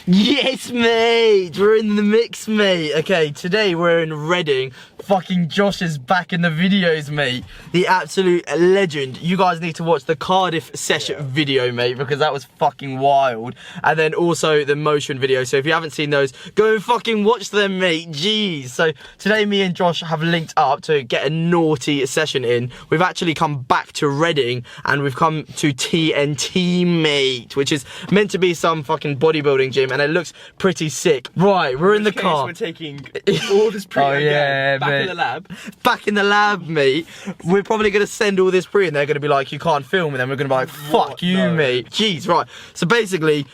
Yes, mate! We're in the mix, mate. Okay, today we're in Reading. Fucking Josh is back in the videos, mate. The absolute legend. You guys need to watch the Cardiff session video, mate, because that was fucking wild. And then also the motion video. So if you haven't seen those, go and fucking watch them, mate. Jeez. So today me and Josh have linked up to get a naughty session in. We've actually come back to Reading and we've come to TNT, mate, which is meant to be some fucking bodybuilding gym, and it looks pretty sick. Right, we're in the car. We're taking all this pre back in the lab. Back in the lab, mate. We're probably going to send all this pre and they're going to be like, you can't film, and then we're going to be like, fuck you, mate. Jeez, right. So basically,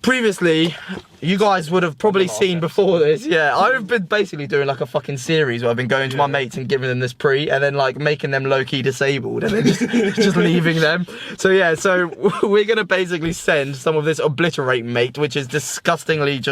previously, you guys would have probably seen before this, yeah, I've been basically doing like a fucking series where I've been going to my mates and giving them this pre and then like making them low-key disabled and then just leaving them. So yeah, so we're gonna basically send some of this obliterate, mate, which is disgustingly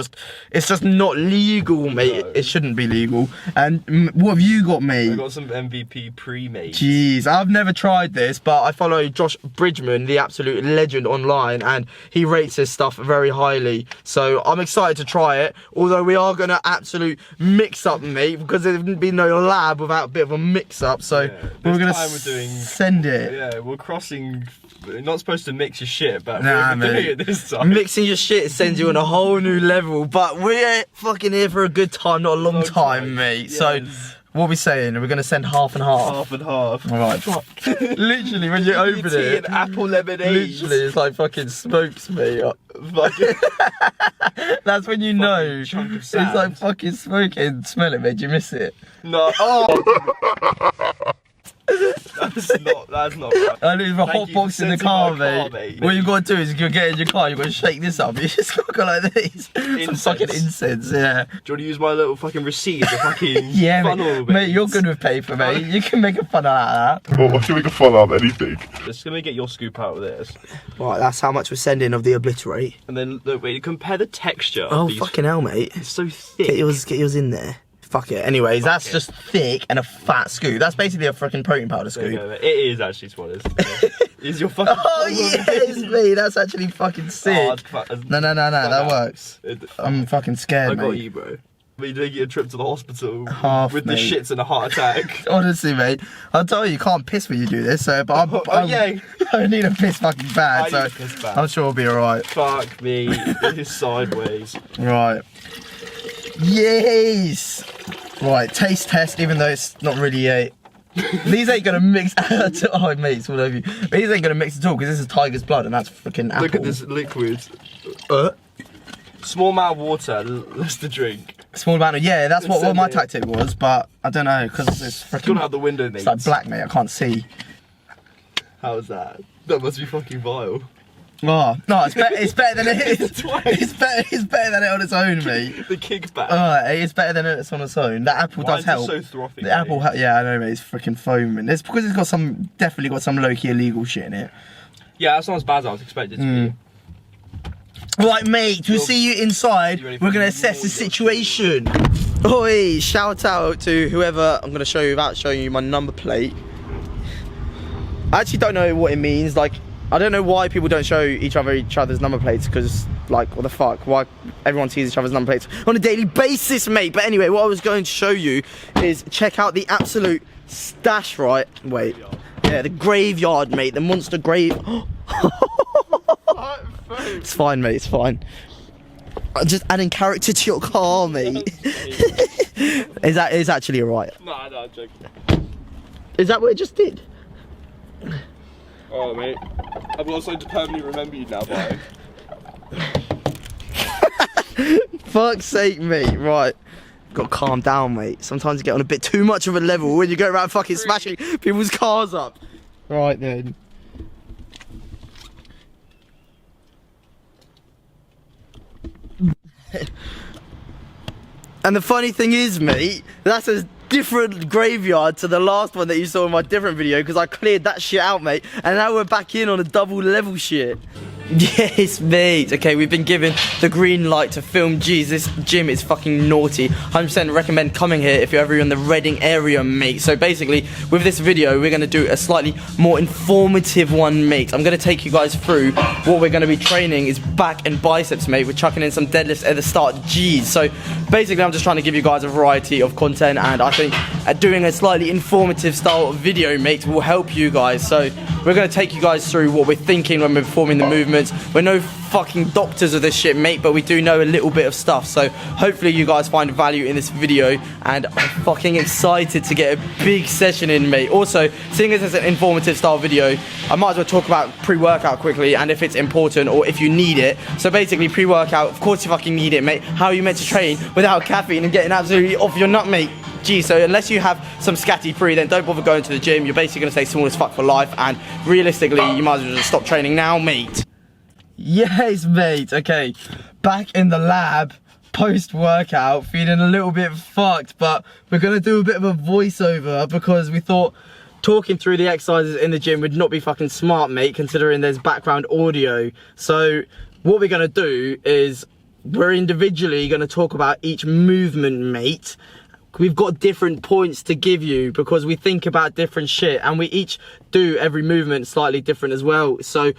it's just not legal, mate. No. It shouldn't be legal. And what have you got, mate? I got some MVP pre, mate. Jeez, I've never tried this, but I follow Josh Bridgman, the absolute legend online, and he rates his stuff very highly. So I'm excited to try it, although we are gonna absolute mix up, mate, because there's been no lab without a bit of a mix up. So we're gonna send it. Yeah, we're crossing. We're not supposed to mix your shit, but we're doing it this time. Mixing your shit sends you on a whole new level. But we're fucking here for a good time, not a long time, mate. Yes. So what are we saying? Are we going to send half and half? Half and half. Alright. Literally, when you open it. Tea and apple lemonade. Literally, it's like fucking smokes, mate. That's when you know. It's like fucking smoking. Smell it, mate. Do you miss it? No. Oh. That's not right. I leave a hot box in the car, mate. What you gotta do is you get in your car, you gotta shake this up. You just gotta go like this. Some fucking incense, yeah. Do you want to use my little fucking receipt? The fucking yeah, funnel, mate, you're good with paper, mate. You can make a funnel out of that. Well, I can make a funnel out of anything. Just gonna get your scoop out of this. Right, that's how much we're sending of the obliterate. And then look, wait, compare the texture. Oh, fucking hell, mate. It's so thick. Get yours in there. Fuck it. Anyways, that's just thick and a fat scoop. That's basically a freaking protein powder scoop. It is actually what it is. Is your fucking... Oh, yes, mate. That's actually fucking sick. No, that works. I'm fucking scared, I got you, bro. We're doing a trip to the hospital with mate. The shits and a heart attack. Honestly, mate, I'll tell you can't piss when you do this, so but I need a piss fucking bad, so I'm sure it'll be alright. Fuck me, it is sideways. Right. Yes! Right, taste test, even though it's not really a... These ain't gonna mix at all. Oh, mate, it's all over you. These ain't gonna mix at all, because this is tiger's blood and that's freaking apple. Look at this liquid. Small amount of water, less to drink. Small amount of, yeah, that's what my tactic was, but I don't know, because it's freaking... It's gone out the window, mate. It's like black, mate, I can't see. How is that? That must be fucking vile. Oh, no, it's better than it is. It's better than it on its own, mate. The kickback. It's better than it's on its own. That apple does help. So frothy, the apple, yeah, I know, mate. It's freaking foaming. It's because it's got definitely got some low-key illegal shit in it. Yeah, that's not as bad as I was expecting it to be. Right, mate, we'll see you inside. We're gonna assess the situation. Oi, shout out to whoever I'm gonna show you without showing you my number plate. I actually don't know what it means. Like, I don't know why people don't show each other's number plates, because, like, what the fuck? Why everyone sees each other's number plates on a daily basis, mate? But anyway, what I was going to show you is check out the absolute stash, right? Wait. Yeah, the graveyard, mate. The monster grave. It's fine, mate. It's fine. I'm just adding character to your car, mate. Is actually alright? No, I'm joking. Is that what it just did? Oh, mate. I've also permanently remember you now, bye. Fuck's sake, mate. Right. Got to calm down, mate. Sometimes you get on a bit too much of a level when you go around fucking smashing people's cars up. Right, then. And the funny thing is, mate, that's a different graveyard to the last one that you saw in my different video, because I cleared that shit out, mate, and now we're back in on a double level shit. Yes, mate. Okay, we've been given the green light to film. Jeez, this gym is fucking naughty. 100% recommend coming here if you're ever in the Reading area, mate. So basically, with this video, we're going to do a slightly more informative one, mate. I'm going to take you guys through what we're going to be training is back and biceps, mate. We're chucking in some deadlifts at the start. Jeez. So basically, I'm just trying to give you guys a variety of content, and I think doing a slightly informative style of video, mate, will help you guys. So we're going to take you guys through what we're thinking when we're performing the movements. We're no fucking doctors of this shit, mate, but we do know a little bit of stuff. So hopefully you guys find value in this video, and I'm fucking excited to get a big session in, mate. Also, seeing as it's an informative style video, I might as well talk about pre-workout quickly and if it's important or if you need it. So basically, pre-workout, of course you fucking need it, mate. How are you meant to train without caffeine and getting absolutely off your nut, mate? Gee, so unless you have some scatty pre, then don't bother going to the gym. You're basically going to stay small as fuck for life, and realistically, you might as well just stop training now, mate. Yes, mate. Okay, back in the lab, post-workout, feeling a little bit fucked, but we're going to do a bit of a voiceover because we thought talking through the exercises in the gym would not be fucking smart, mate, considering there's background audio. So what we're going to do is we're individually going to talk about each movement, mate. We've got different points to give you because we think about different shit, and we each do every movement slightly different as well. So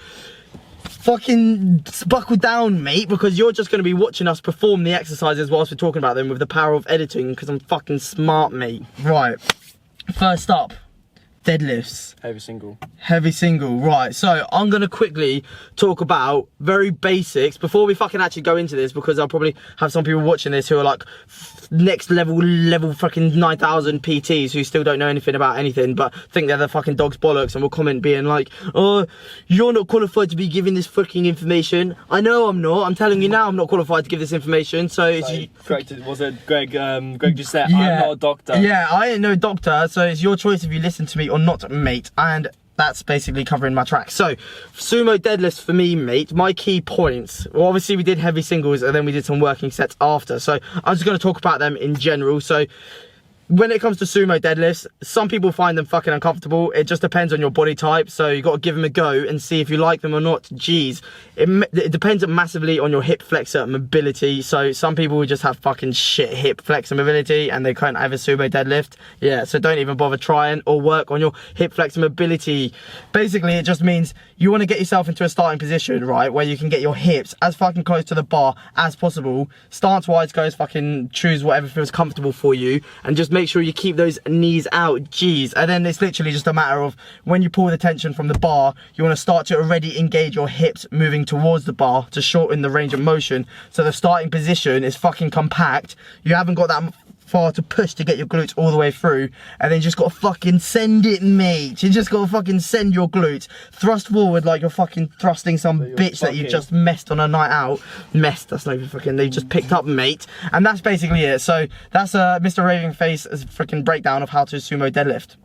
fucking buckle down, mate, because you're just going to be watching us perform the exercises whilst we're talking about them with the power of editing, because I'm fucking smart, mate. Right, first up, deadlifts. Heavy single. Heavy single, right. So I'm going to quickly talk about very basics before we fucking actually go into this, because I'll probably have some people watching this who are like next level fucking 9,000 PTs who still don't know anything about anything but think they're the fucking dog's bollocks and will comment being like, oh, you're not qualified to be giving this fucking information. I know I'm not. I'm telling you now I'm not qualified to give this information. So it's corrected. Was it Greg? Greg just said, yeah, I'm not a doctor. Yeah, I ain't no doctor, so it's your choice if you listen to me or not, mate. And that's basically covering my tracks. So sumo deadlifts for me, mate, my key points, well, obviously we did heavy singles and then we did some working sets after, so I'm just going to talk about them in general. So when it comes to sumo deadlifts, some people find them fucking uncomfortable. It just depends on your body type, so you got to give them a go and see if you like them or not. Jeez, it depends massively on your hip flexor mobility. So some people will just have fucking shit hip flexor mobility and they can't have a sumo deadlift. Yeah, so don't even bother trying or work on your hip flexor mobility. Basically, it just means you want to get yourself into a starting position, right, where you can get your hips as fucking close to the bar as possible. Stance wise goes fucking choose whatever feels comfortable for you, and just make sure you keep those knees out. Jeez. And then it's literally just a matter of when you pull the tension from the bar, you want to start to already engage your hips moving towards the bar to shorten the range of motion. So the starting position is fucking compact. You haven't got that far to push to get your glutes all the way through, and then you just gotta fucking send it, mate. You just gotta fucking send your glutes. Thrust forward like you're fucking thrusting some bitch that you just messed on a night out. Messed, that's not even fucking, they just picked up, mate. And that's basically it. So that's Mr. Raving Face freaking breakdown of how to sumo deadlift.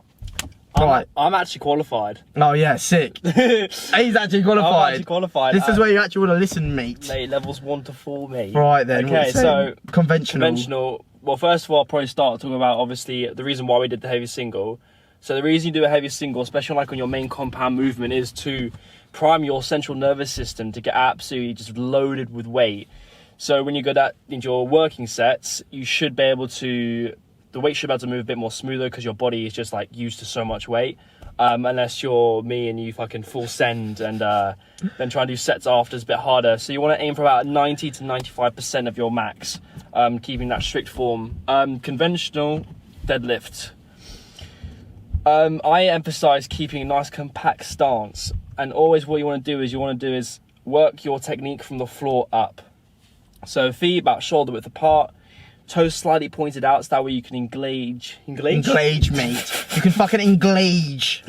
Right. I'm actually qualified. Oh yeah, sick. He's actually qualified. I'm actually qualified. This is where you actually want to listen, mate. Mate, levels 1 to 4, mate. Right then. Okay, so conventional. Well, first of all, I'll probably start talking about obviously the reason why we did the heavy single. So the reason you do a heavy single, especially like on your main compound movement, is to prime your central nervous system to get absolutely just loaded with weight. So when you go that into your working sets, you should be able to, the weight should be able to move a bit more smoother because your body is just like used to so much weight. Unless you're me and you fucking full send and then try and do sets after is a bit harder. So you want to aim for about 90 to 95% of your max, keeping that strict form. Conventional deadlift. I emphasize keeping a nice compact stance, and always what you want to do is work your technique from the floor up. So feet about shoulder width apart, toes slightly pointed out, so that way you can engage, mate. You can fucking engage.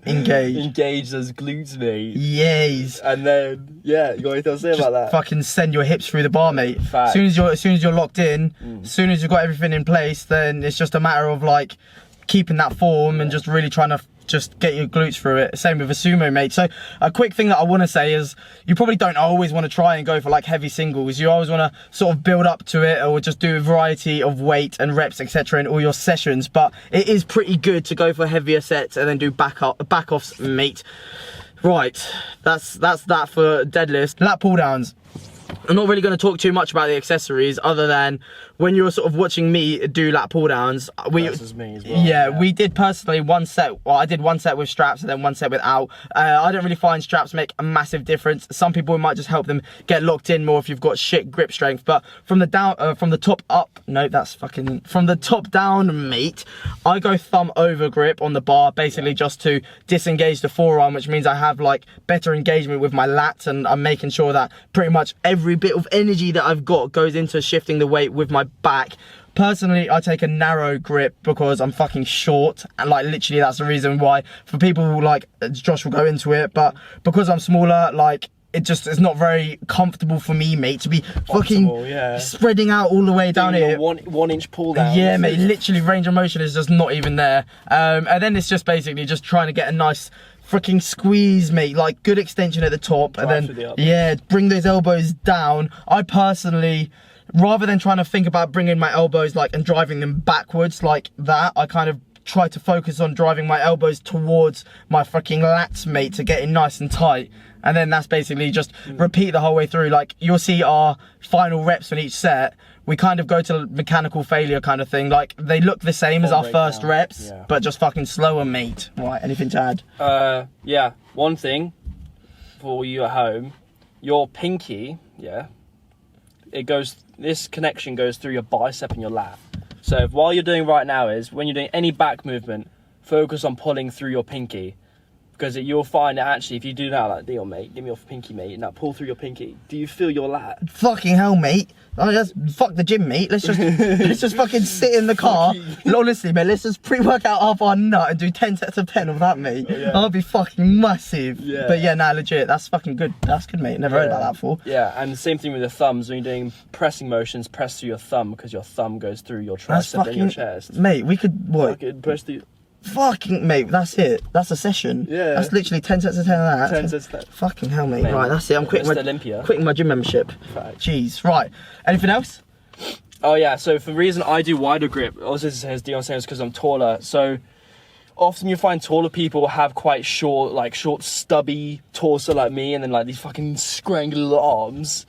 Engage those glutes, mate. Yes. And then, yeah, you got anything to say about that? Fucking send your hips through the bar, mate. Fact. As soon as you're locked in, as soon as you've got everything in place, then it's just a matter of like keeping that form and just really trying to just get your glutes through it. Same with a sumo, mate. So a quick thing that I want to say is you probably don't always want to try and go for like heavy singles. You always want to sort of build up to it, or just do a variety of weight and reps, etc. in all your sessions. But it is pretty good to go for heavier sets and then do back offs, mate. Right, that's that for deadlifts. Lat pull downs. I'm not really going to talk too much about the accessories other than when you're sort of watching me do lat pull downs. Versus me as well. Yeah, we did personally one set. Well, I did one set with straps and then one set without. I don't really find straps make a massive difference. Some people, it might just help them get locked in more if you've got shit grip strength. But from the top up, no, that's fucking from the top down, mate. I go thumb over grip on the bar, basically just to disengage the forearm, which means I have like better engagement with my lats, and I'm making sure that pretty much every bit of energy that I've got goes into shifting the weight with my back. Personally, I take a narrow grip because I'm fucking short, and like literally that's the reason why. For people who like Josh will go into it, but because I'm smaller, like it just is not very comfortable for me, mate, to be fucking spreading out all the way down here. One inch pull down. Yeah, mate, literally range of motion is just not even there. And then it's just basically just trying to get a nice freaking squeeze, mate, like good extension at the top, and then bring those elbows down. I personally, rather than trying to think about bringing my elbows like and driving them backwards like that, I kind of try to focus on driving my elbows towards my freaking lats, mate, to get in nice and tight. And then that's basically just repeat the whole way through. Like you'll see our final reps on each set, we kind of go to mechanical failure kind of thing. Like they look the same as our first reps, but just fucking slower, mate. Right, anything to add? Yeah, one thing for you at home, your pinky, this connection goes through your bicep and your lat. So if while you're doing right now is, when you're doing any back movement, focus on pulling through your pinky. Because you'll find that actually, if you do that, like, deal, mate, give me your pinky, mate, now pull through your pinky. Do you feel your lat? Fucking hell, mate. Oh, just fuck the gym, mate. Let's just fucking sit in the car. Honestly, mate, let's just pre-workout half our nut and do 10 sets of 10 of that, mate. Oh, yeah. I'll be fucking massive. Yeah. But yeah, nah, legit, that's fucking good. That's good, mate. Never heard about that before. Yeah, and the same thing with the thumbs. When you're doing pressing motions, press through your thumb, because your thumb goes through your tricep and your chest. Mate, we could, what? Fucking press the... Fucking, mate, that's it. That's a session. Yeah. That's literally 10 sets of 10 of that. 10 sets of 10. Fucking hell, mate. Right, that's it. I'm quitting my gym membership. Fact. Jeez. Right. Anything else? Oh, yeah. So, for the reason I do wider grip, also as Dion saying, is because I'm taller. So, often you find taller people have quite short, stubby torso like me, and then, like, these fucking scrangly little arms.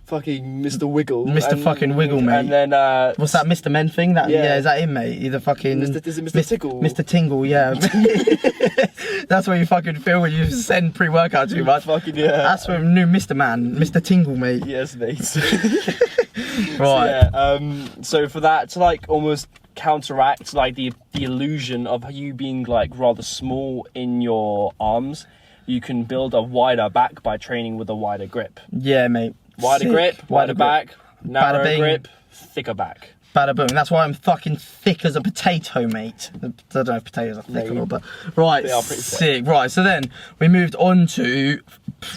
Fucking Mr. Wiggle. Fucking Wiggle, mate. And then what's that Mr. Men thing? That is that him, mate? Either fucking is it Mr. Tingle? Mr. Tingle, yeah. That's what you fucking feel when you send pre-workout too much. Fucking yeah. That's what new Mr. Man, Mr. Tingle, mate. Yes, mate. Right. So for that to like almost counteract like the illusion of you being like rather small in your arms, you can build a wider back by training with a wider grip. Yeah, mate. Wider grip, wider back, narrow grip, thicker back. Bada boom. That's why I'm fucking thick as a potato, mate. I don't know if potatoes are thick or not, but right, they are pretty sick. Right, so then we moved on to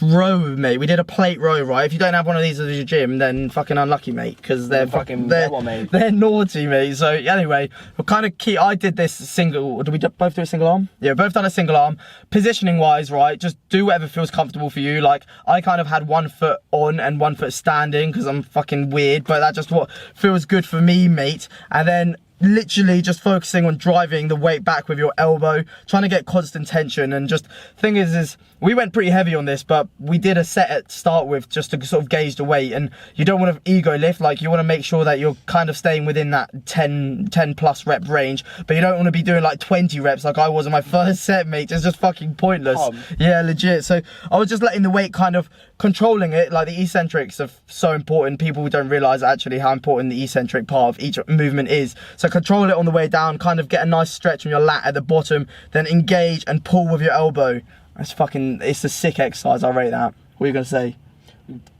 row, mate. We did a plate row, right? If you don't have one of these at your gym, then fucking unlucky, mate, because they're they're naughty, mate. So anyway, we're kind of key. I did this single. Did we both do a single arm? Yeah, both done a single arm. Positioning wise, right? Just do whatever feels comfortable for you. Like I kind of had 1 foot on and 1 foot standing because I'm fucking weird, but that's just what feels good for me, mate. And then literally just focusing on driving the weight back with your elbow, trying to get constant tension. And just thing is we went pretty heavy on this, but we did a set at start with just to sort of gauge the weight. And you don't want to ego lift, like you want to make sure that you're kind of staying within that 10 plus rep range, but you don't want to be doing like 20 reps like I was on my first set, mate. It's just fucking pointless. Yeah, legit. So I was just letting the weight kind of controlling it. Like the eccentrics are so important. People don't realize actually how important the eccentric part of each movement is. So control it on the way down, kind of get a nice stretch on your lat at the bottom, then engage and pull with your elbow. It's a sick exercise. I rate that. What are you gonna say?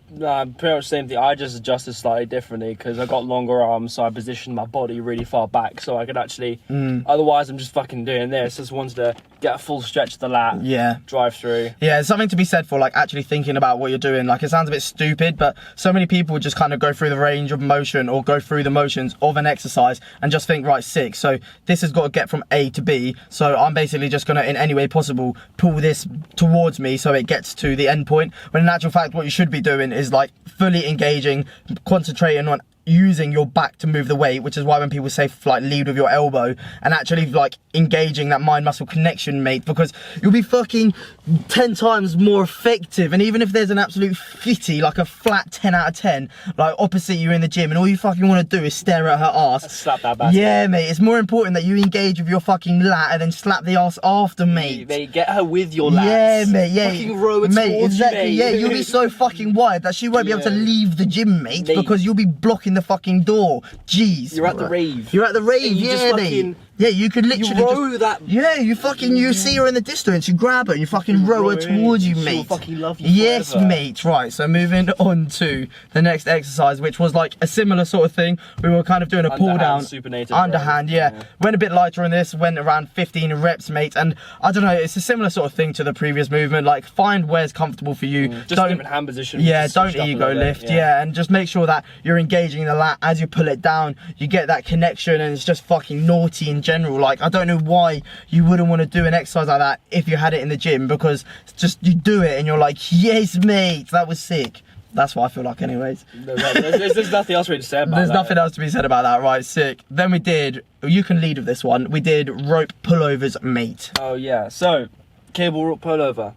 Nah, pretty much the same thing. I just adjusted slightly differently because I got longer arms, so I positioned my body really far back so I could actually. Otherwise, I'm just fucking doing this. Just wanted to get a full stretch of the lat. Yeah. Drive through. Yeah, there's something to be said for like actually thinking about what you're doing. Like it sounds a bit stupid, but so many people just kind of go through the range of motion or go through the motions of an exercise and just think, right, sick. So this has got to get from A to B. So I'm basically just gonna, in any way possible, pull this towards me so it gets to the end point. When in actual fact, what you should be doing is like fully engaging, concentrating on using your back to move the weight, which is why when people say like lead with your elbow and actually like engaging that mind muscle connection, mate, because you'll be fucking 10 times more effective. And even if there's an absolute fitty, like a flat 10 out of 10, like opposite you in the gym, and all you fucking want to do is stare at her ass, slap that bastard. Yeah, mate, it's more important that you engage with your fucking lat and then slap the ass after, mate. Mate, get her with your lats. Yeah, mate, yeah. Fucking row it mate, towards exactly, you, mate. yeah, you'll be so fucking wide that she won't be able to leave the gym, mate, because you'll be blocking the fucking door. Jeez. You're at the rave. You're at the rave, yeah, mate. Yeah, you could literally row that. Yeah, you see her in the distance, you grab her, you fucking row her towards you, mate. She'll fucking love you Yes, forever. mate. Right, so moving on to the next exercise, which was like a similar sort of thing. We were kind of doing a pull down. Underhand, yeah. Went a bit lighter on this, went around 15 reps, mate. And I don't know, it's a similar sort of thing to the previous movement. Like, find where's comfortable for you. Just a different hand position. Yeah, don't ego lift, yeah. And just make sure that you're engaging the lat as you pull it down. You get that connection, and it's just fucking naughty in general. Like, I don't know why you wouldn't want to do an exercise like that if you had it in the gym, because it's just, you do it and you're like, yes, mate, that was sick. That's what I feel like anyways. There's nothing else really to say about that. There's nothing else to be said about that, right? Sick. Then we did, you can lead with this one, we did rope pullovers, mate. Oh yeah, so cable rope pullover.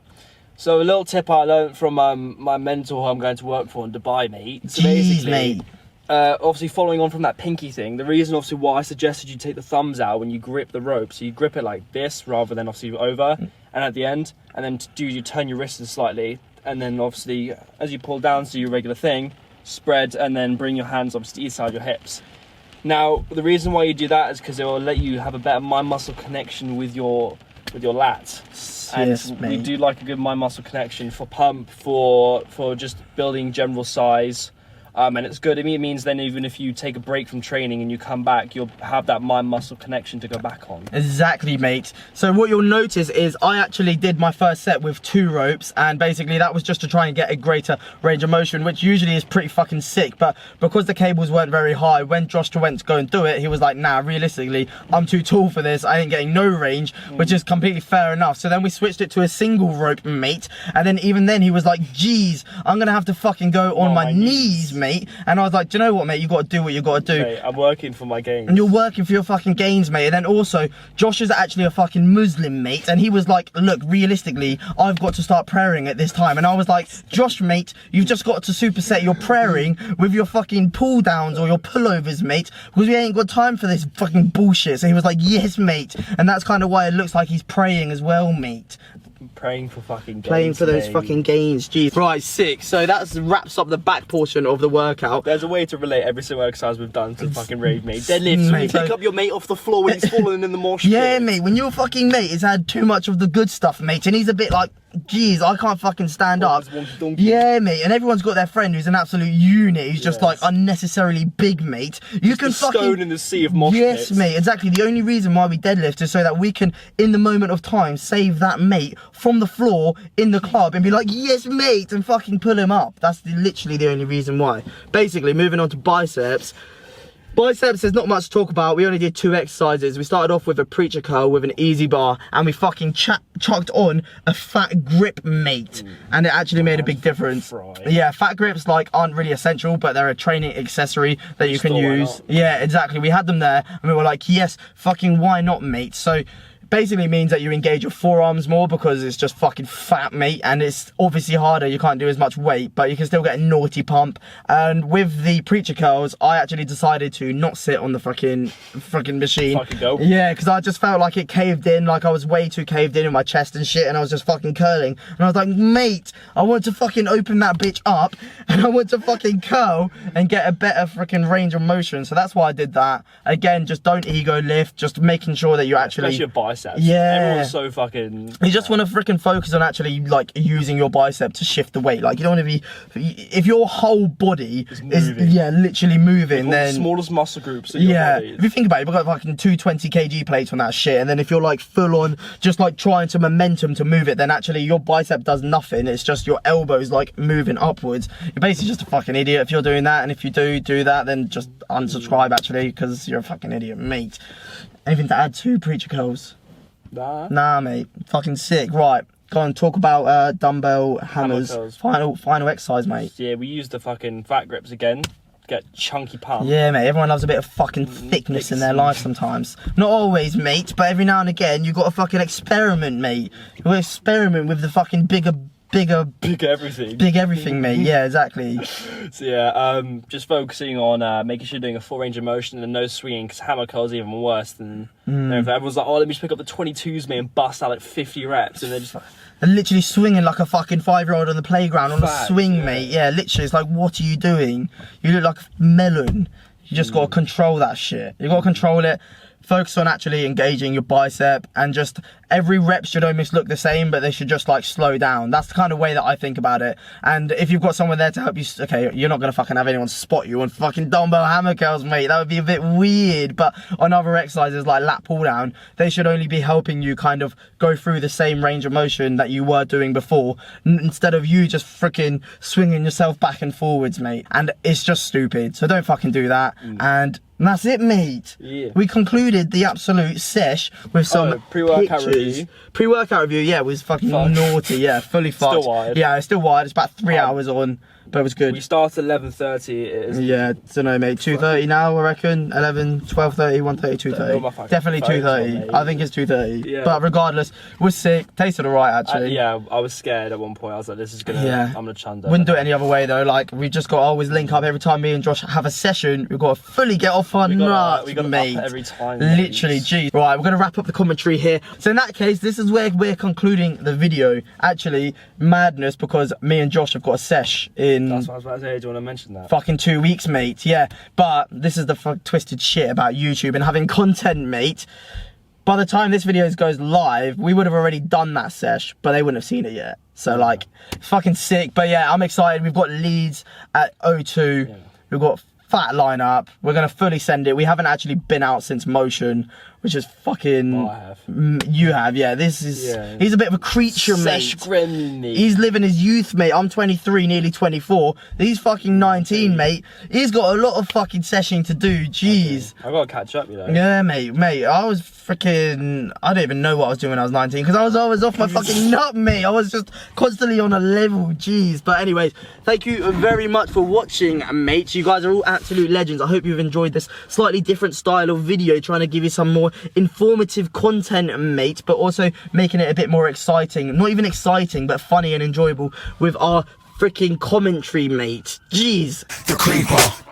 So a little tip I learned from my mentor who I'm going to work for in Dubai, mate. So Jeez, mate. Obviously following on from that pinky thing, the reason obviously why I suggested you take the thumbs out when you grip the rope, so you grip it like this rather than obviously over and at the end, and then you turn your wrists slightly, and then obviously as you pull down, so your regular thing, spread, and then bring your hands obviously inside your hips. Now the reason why you do that is because it will let you have a better mind muscle connection with your lats. And yes, we do like a good mind muscle connection for pump, for just building general size. And it's good. It means then even if you take a break from training and you come back, you'll have that mind-muscle connection to go back on. Exactly, mate. So what you'll notice is I actually did my first set with 2 ropes, and basically that was just to try and get a greater range of motion, which usually is pretty fucking sick. But because the cables weren't very high, when Josh went to go and do it, he was like, nah, realistically, I'm too tall for this. I ain't getting no range, which is completely fair enough. So then we switched it to a single rope, mate. And then even then he was like, geez, I'm going to have to fucking go on my knees, mate. And I was like, do you know what, mate, you got to do what you got to do. Mate, I'm working for my gains. And you're working for your fucking gains, mate. And then also, Josh is actually a fucking Muslim, mate, and he was like, look, realistically, I've got to start praying at this time. And I was like, Josh, mate, you've just got to superset your praying with your fucking pull downs or your pullovers, mate, because we ain't got time for this fucking bullshit. So he was like, yes, mate. And that's kind of why it looks like he's praying as well, mate. Praying for fucking gains. Playing for those fucking gains, jeez. Right, sick. So that wraps up the back portion of the workout. There's a way to relate every single exercise we've done to fucking rave, mate. Deadlifts, when you pick up your mate off the floor when he's falling in the mosh pit. Yeah, mate, when your fucking mate has had too much of the good stuff, mate, and he's a bit like, geez, I can't fucking stand up. Yeah, mate, and everyone's got their friend who's an absolute unit, who's just like unnecessarily big, mate. You can fucking stone in the sea of mosh yes, pits. mate, exactly. The only reason why we deadlift is so that we can, in the moment of time, save that mate from the floor in the club and be like, yes, mate, and fucking pull him up. That's literally the only reason why. Basically, moving on to biceps. Biceps, there's not much to talk about. We only did 2 exercises. We started off with a preacher curl with an easy bar, and we fucking chucked on a fat grip, mate. And it actually made a big difference. Yeah, fat grips like aren't really essential, but they're a training accessory that you can use. Yeah, exactly. We had them there, and we were like, yes, fucking why not, mate? So basically means that you engage your forearms more because it's just fucking fat, mate, and it's obviously harder. You can't do as much weight, but you can still get a naughty pump. And with the preacher curls, I actually decided to not sit on the fucking machine. Fucking go. Yeah, because I just felt like it caved in, like I was way too caved in my chest and shit, and I was just fucking curling. And I was like, mate, I want to fucking open that bitch up, and I want to fucking curl and get a better freaking range of motion. So that's why I did that. Again, just don't ego lift, just making sure that you actually... Especially your biceps. Yeah. Everyone's so fucking... You just want to freaking focus on actually, like, using your bicep to shift the weight. Like, you don't want to be... If your whole body is yeah, literally moving, then... the smallest muscle groups in your body. If you think about it, you've got fucking 220 kg plates on that shit, and then if you're, like, full on, just, like, trying to momentum to move it, then actually your bicep does nothing. It's just your elbows, like, moving upwards. You're basically just a fucking idiot if you're doing that, and if you do that, then just unsubscribe, actually, because you're a fucking idiot, mate. Anything to add to preacher curls? Nah, mate. Fucking sick. Right. Go on, talk about dumbbell hammers. Final exercise, mate. Yeah, we used the fucking fat grips again. get chunky pump. Yeah, mate, everyone loves a bit of fucking thickness in their life sometimes. Not always, mate, but every now and again, you got to fucking experiment, mate. You got to experiment with the fucking big everything. Big everything, mate. Yeah, exactly. So yeah, just focusing on making sure you're doing a full range of motion and no swinging, because hammer curls are even worse than everyone's like, oh, let me just pick up the 22s, mate, and bust out like 50 reps, and they're just like, And literally swinging like a fucking 5-year-old on the playground on a swing, mate. Yeah, literally, it's like, what are you doing? You look like a melon. You just got to control that shit. You got to control it. Focus on actually engaging your bicep, and just every rep should almost look the same, but they should just like slow down. That's the kind of way that I think about it. And if you've got someone there to help you, okay, you're not gonna fucking have anyone spot you on fucking dumbbell hammer curls, mate. That would be a bit weird. But on other exercises like lat pull down, they should only be helping you kind of go through the same range of motion that you were doing before, instead of you just freaking swinging yourself back and forwards, mate. And it's just stupid. So don't fucking do that. And that's it, mate. Yeah. We concluded the absolute sesh with some pre-workout pictures. review. Pre-workout review, yeah, was fucking naughty. Yeah, fully fucked. Still wired. Yeah, it's still wired. It's about 3 hours on, but it was good. We started 11:30. It is. Yeah, don't know, mate. 2:30 now, I reckon. 11, 12:30, 1:30, 2:30. Definitely 2:30. I think it's 2:30. Yeah. But regardless, was sick. Tasted alright, actually. Yeah, I was scared at one point. I was like, this is gonna. I'm gonna chunder. Wouldn't do it any other way though. Like, we just got to always link up every time me and Josh have a session. We've got to fully get off our nuts, we got mate. up every time. Literally, geez. Right, we're gonna wrap up the commentary here. So in that case, this is where we're concluding the video. Actually, madness, because me and Josh have got a sesh in. That's what I was about to say. Do you want to mention that? Fucking 2 weeks, mate. Yeah, but this is the twisted shit about YouTube and having content, mate. By the time this video goes live, we would have already done that sesh, but they wouldn't have seen it yet. So like, fucking sick. But yeah, I'm excited. We've got leads at O2. Yeah. We've got fat lineup. We're gonna fully send it. We haven't actually been out since Motion, which is fucking. Oh, I have. You have, yeah. This is. Yeah. He's a bit of a creature, mate. Gremlin. He's living his youth, mate. I'm 23, nearly 24. He's fucking 19, mate. He's got a lot of fucking sessioning to do. Jeez. Okay. I gotta catch up, you know. Yeah, mate. I was freaking. I don't even know what I was doing when I was 19, because I was always off my fucking nut, mate. I was just constantly on a level. Jeez. But anyways, thank you very much for watching, mates. You guys are all absolute legends. I hope you've enjoyed this slightly different style of video, trying to give you some more informative content, mate, but also making it a bit more exciting. Not even exciting, but funny and enjoyable with our freaking commentary, mate. Jeez. The creeper.